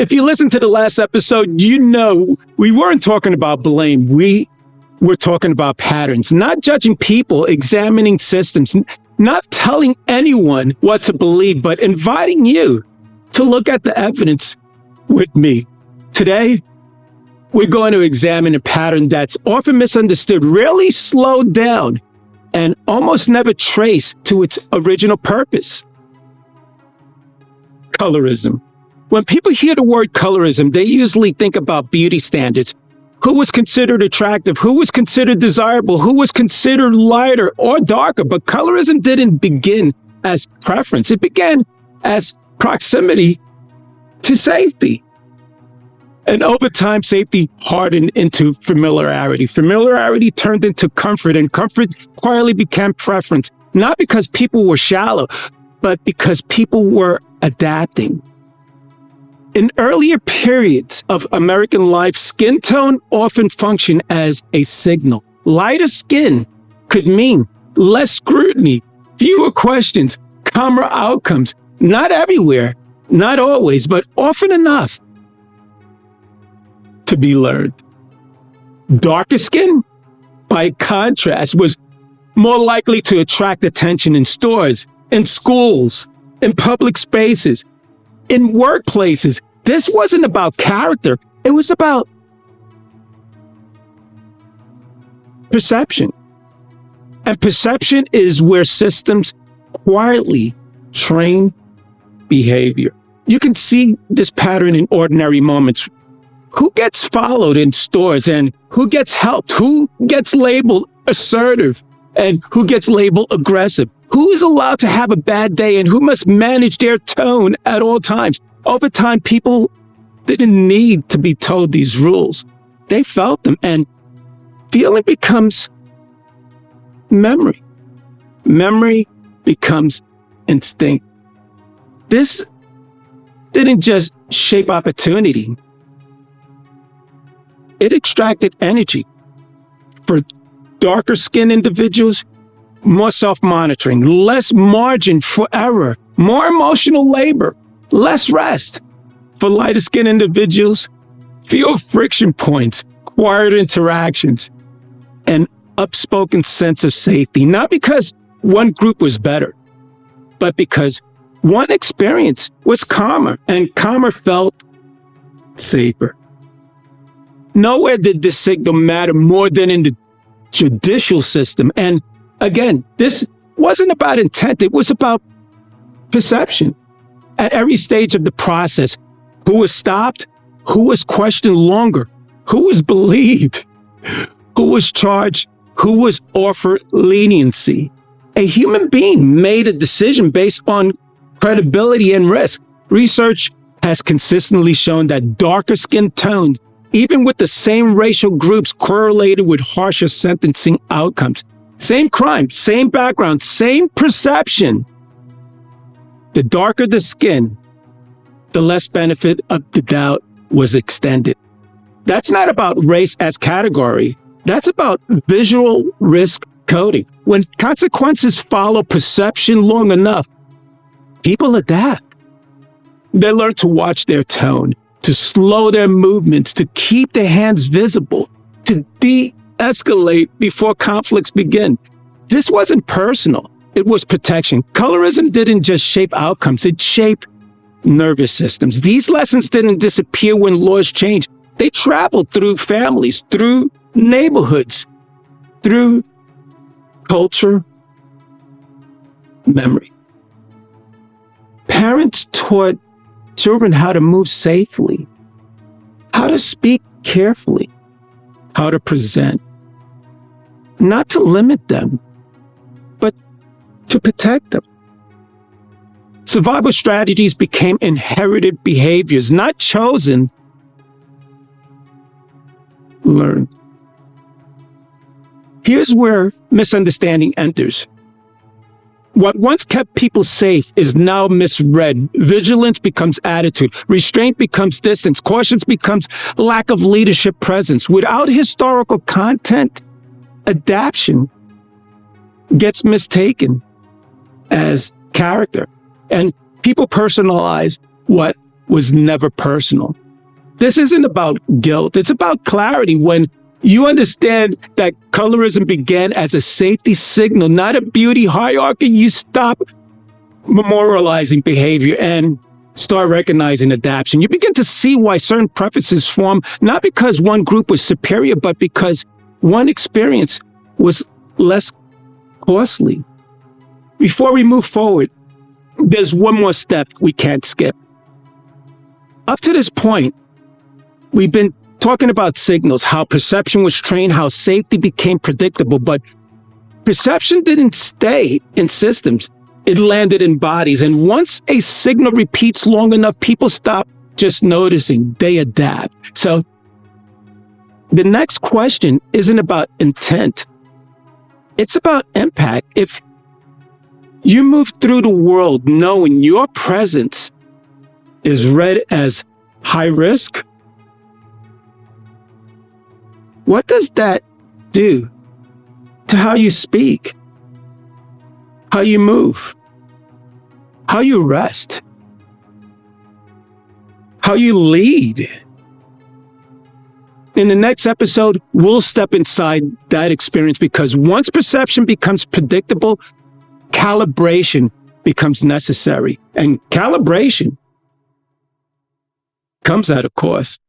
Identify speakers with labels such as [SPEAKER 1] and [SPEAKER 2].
[SPEAKER 1] If you listen to the last episode, you know we weren't talking about blame. We were talking about patterns, not judging people, examining systems, not telling anyone what to believe, but inviting you to look at the evidence with me. Today, we're going to examine a pattern that's often misunderstood, rarely slowed down, and almost never traced to its original purpose. Colorism. When people hear the word colorism, they usually think about beauty standards. Who was considered attractive? Who was considered desirable? Who was considered lighter or darker? But colorism didn't begin as preference. It began as proximity to safety. And over time, safety hardened into familiarity. Familiarity turned into comfort, and comfort quietly became preference, not because people were shallow, but because people were adapting. In earlier periods of American life, skin tone often functioned as a signal. Lighter skin could mean less scrutiny, fewer questions, calmer outcomes. Not everywhere, not always, but often enough to be learned. Darker skin, by contrast, was more likely to attract attention in stores, in schools, in public spaces, in workplaces. This wasn't about character. It was about perception. And perception is where systems quietly train behavior. You can see this pattern in ordinary moments. Who gets followed in stores and who gets helped? Who gets labeled assertive and who gets labeled aggressive? Who is allowed to have a bad day and who must manage their tone at all times? Over time, people didn't need to be told these rules. They felt them, and feeling becomes memory. Memory becomes instinct. This didn't just shape opportunity. It extracted energy. For darker skinned individuals, more self-monitoring, less margin for error, more emotional labor, less rest. For lighter skinned individuals, fewer friction points, quieter interactions, an upspoken sense of safety, not because one group was better, but because one experience was calmer, and calmer felt safer. Nowhere did this signal matter more than in the judicial system. And again, this wasn't about intent. It was about perception. At every stage of the process, who was stopped, who was questioned longer, who was believed, who was charged, who was offered leniency. A human being made a decision based on credibility and risk. Research has consistently shown that darker skin tones, even with the same racial groups, correlated with harsher sentencing outcomes. Same crime, same background, same perception. The darker the skin, the less benefit of the doubt was extended. That's not about race as category. That's about visual risk coding. When consequences follow perception long enough, people adapt. They learn to watch their tone, to slow their movements, to keep their hands visible, to de-escalate before conflicts begin. This wasn't personal. It was protection. Colorism didn't just shape outcomes. It shaped nervous systems. These lessons didn't disappear when laws changed. They traveled through families, through neighborhoods, through culture, memory. Parents taught children how to move safely, how to speak carefully, how to present, not to limit them, but to protect them. Survival strategies became inherited behaviors, not chosen, learned. Here's where misunderstanding enters. What once kept people safe is now misread. Vigilance becomes attitude. Restraint becomes distance. Caution becomes lack of leadership presence. Without historical content, adaptation gets mistaken as character. And people personalize what was never personal. This isn't about guilt. It's about clarity. When you understand that colorism began as a safety signal, not a beauty hierarchy, you stop memorializing behavior and start recognizing adaptation. You begin to see why certain preferences form, not because one group was superior, but because one experience was less costly. Before we move forward, there's one more step we can't skip. Up to this point, we've been talking about signals, how perception was trained, how safety became predictable, but perception didn't stay in systems. It landed in bodies. And once a signal repeats long enough, people stop just noticing, they adapt. So the next question isn't about intent. It's about impact. If you move through the world knowing your presence is read as high risk, what does that do to how you speak, how you move, how you rest, how you lead? In the next episode, we'll step inside that experience, because once perception becomes predictable, calibration becomes necessary. And calibration comes at a cost.